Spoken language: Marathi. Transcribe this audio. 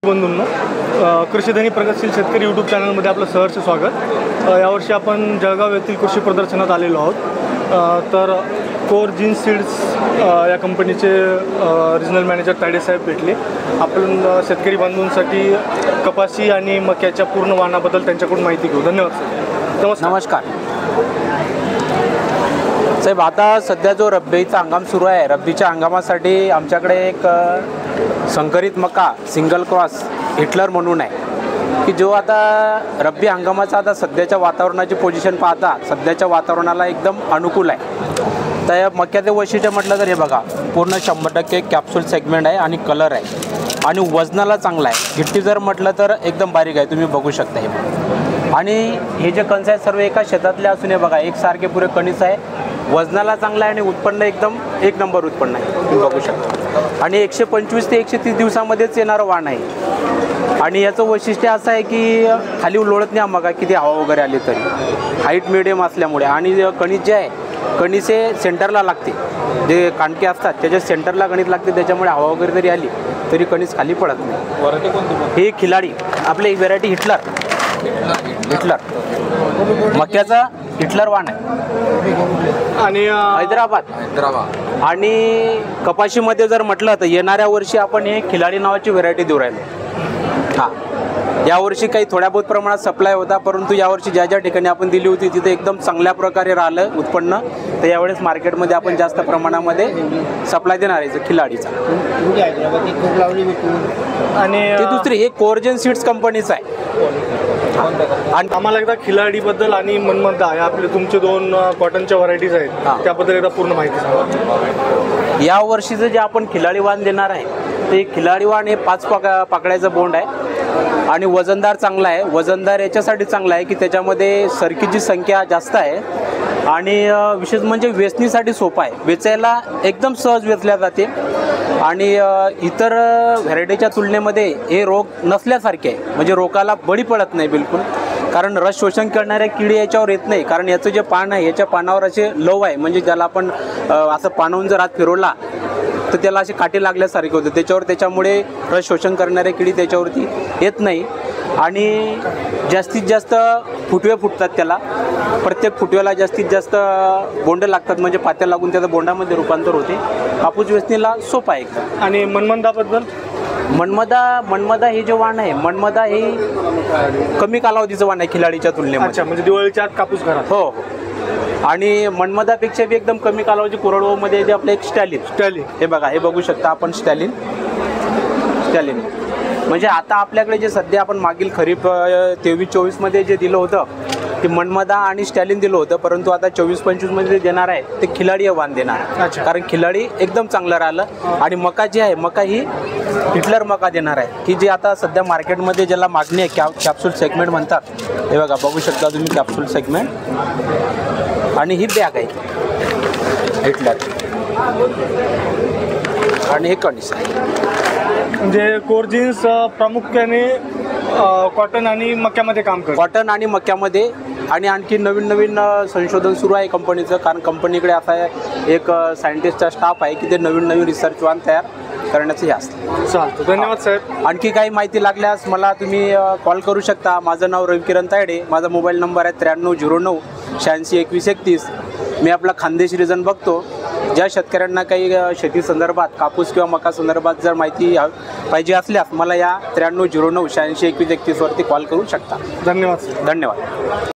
बंधूंनो, कृषीधनी प्रगतशील शेतकरी यूट्यूब चॅनलमध्ये आपलं सहर्ष स्वागत। यावर्षी आपण जळगाव येथील कृषी प्रदर्शनात आलेलो आहोत। तर कोर जीन्स सीड्स या कंपनीचे रिजनल मॅनेजर तायडे साहेब भेटले। आपण शेतकरी बांधवांसाठी कपाशी आणि मक्याच्या पूर्ण वाणाबद्दल त्यांच्याकडून माहिती घेऊ। धन्यवाद। नमस्कार साहेब, आता सध्या जो रब्बीचा हंगाम सुरू आहे, रब्बीच्या हंगामासाठी आमच्याकडे एक संकरित मका सिंगल क्रॉस हिटलर म्हणून आहे की जो आता रब्बी हंगामाचा आता सध्याच्या वातावरणाची पोझिशन पाहता सध्याच्या वातावरणाला एकदम अनुकूल आहे। तर या मक्याचे वैशिष्ट्य म्हटलं तर हे बघा, पूर्ण 100% कॅप्सूल सेगमेंट आहे आणि कलर आहे आणि वजनाला चांगला आहे। गिट्टी जर म्हटलं तर एकदम बारीक आहे, तुम्ही बघू शकता हे। आणि हे जे कणस आहेत सर्व एका शेतातले असून हे बघा एकसारखे पुरे कणीस आहे, वजनाला चांगला आहे आणि उत्पन्न एकदम एक नंबर उत्पन्न आहे, तुम्ही बघू शकता। आणि 125 ते 130 दिवसामध्येच येणारं वाण आहे। आणि याचं वैशिष्ट्य असं आहे की खाली लोळत नाही मका, किती हवा वगैरे आली तरी हाईट मिडियम असल्यामुळे। आणि कणीस जे आहे कणीस हे सेंटरला लागते, जे कांडके असतात त्याच्या सेंटरला कणीस लागते, त्याच्यामुळे हवा वगैरे जरी आली तरी कणीस खाली पडत नाही। व्हरायटी कोणती? ही खिलाडी आपली व्हरायटी हिटलर मक्याचा हिटलर वाण आहे आणि हैदराबाद। आणि कपाशीमध्ये जर म्हटलं तर येणाऱ्या वर्षी आपण हे खिलाडी नावाची व्हरायटी देऊ राहिलो। हां, यावर्षी काही थोड्या बहुत प्रमाणात सप्लाय होता, परंतु यावर्षी ज्या ज्या ठिकाणी आपण दिली होती तिथे एकदम चांगल्या प्रकारे राहिलं उत्पन्न। तर यावेळेस मार्केटमध्ये आपण जास्त प्रमाणामध्ये सप्लाय देणार आहे खिलाडीचा। आणि ती दुसरी हे कोरजन सीड्स कंपनीचं आहे। आणि आम्हाला एकदा खिलाडीबद्दल आणि मनमदा या आपले तुमचे दोन कॉटनच्या व्हरायटीज आहेत त्याबद्दल एकदा पूर्ण माहिती सांगा। या वर्षीचं जे आपण खिलाडी वाण देणार आहे ते खिलाडी वाण हे 5 पाकळ्याचं बोंड आहे आणि वजनदार चांगला आहे। वजनदार याच्यासाठी चांगला आहे की त्याच्यामध्ये सरकीची संख्या जास्त आहे आणि विशेष म्हणजे वेचणीसाठी सोपा आहे, वेचायला एकदम सहज वेचल्या जाते। आणि इतर व्हरायटीच्या तुलनेमध्ये हे रोग नसल्यासारखे आहे, म्हणजे रोगाला बळी पडत नाही बिलकुल, कारण रस शोषण करणाऱ्या किडी याच्यावर येत नाही। कारण याचं जे पान आहे याच्या पानावर असे लव आहे, म्हणजे ज्याला आपण असं पानावून जर हात फिरवला तर त्याला असे काटे लागल्यासारखे होते त्याच्यावर, त्याच्यामुळे रस शोषण करणाऱ्या किडी त्याच्यावरती येत नाही। आणि जास्तीत जास्त फुटवे फुटतात त्याला, प्रत्येक फुटव्याला जास्तीत जास्त बोंड लागतात, म्हणजे पात्या लागून त्याचं बोंडामध्ये रूपांतर होते। कापूस वेचणीला सोपा आहे एकदम। आणि मनमदाबद्दल? मनमदा हे जे वाण आहे, मनमदा हे कमी कालावधीचं वाण आहे खिलाडीच्या तुलनेमध्ये। अच्छा, म्हणजे दिवाळीच्या आत कापूस घरात? हो। आणि मनमदापेक्षा बी एकदम कमी कालावधी कोरडवामध्ये जे आपलं एक स्टॅलिन हे बघा, हे बघू शकता आपण स्टॅलिन म्हणजे आता आपल्याकडे जे सध्या आपण मागील खरीप 23-24 मध्ये जे दिलं होतं ते मनमदा आणि स्टॅलिन दिलं होतं, परंतु आता 24-25 मध्ये जे देणार आहे ते खिलाडी वाण देणार आहे। कारण खिलाडी एकदम चांगलं राहिलं। आणि मका जी आहे मका ही हिटलर मका देणार आहे की जे आता सध्या मार्केटमध्ये ज्याला मागणी आहे, कॅप्सूल सेगमेंट म्हणतात। हे बघा, बघू शकता तुम्ही कॅप्सूल सेगमेंट। आणि ही बॅग आहे हिटलर आणि हे कणीस आहे। म्हणजे कोर जीन्स प्रामुख्याने कॉटन आणि मक्यामध्ये काम करतो। कॉटन आणि मक्यामध्ये आणि आणखी नवीन संशोधन सुरू आहे कंपनीचं, कारण कंपनीकडे आता एक सायंटिस्टचा स्टाफ आहे की ते नवीन रिसर्च वाण तयार करण्याचं हे असतं। चालतं, धन्यवाद साहेब। आणखी काही माहिती लागल्यास मला तुम्ही कॉल करू शकता। माझं नाव रविकिरण तायडे, माझा मोबाईल नंबर आहे 9309 86 21 31। मी आपला खानदेश रिजन बघतो। ज्या शेतकऱ्यांना काही शेती संदर्भात कापूस किंवा मका संदर्भात जर माहिती पाहिजे असल्यास मला या 9309 86 21 31 वरती कॉल करू शकता। धन्यवाद।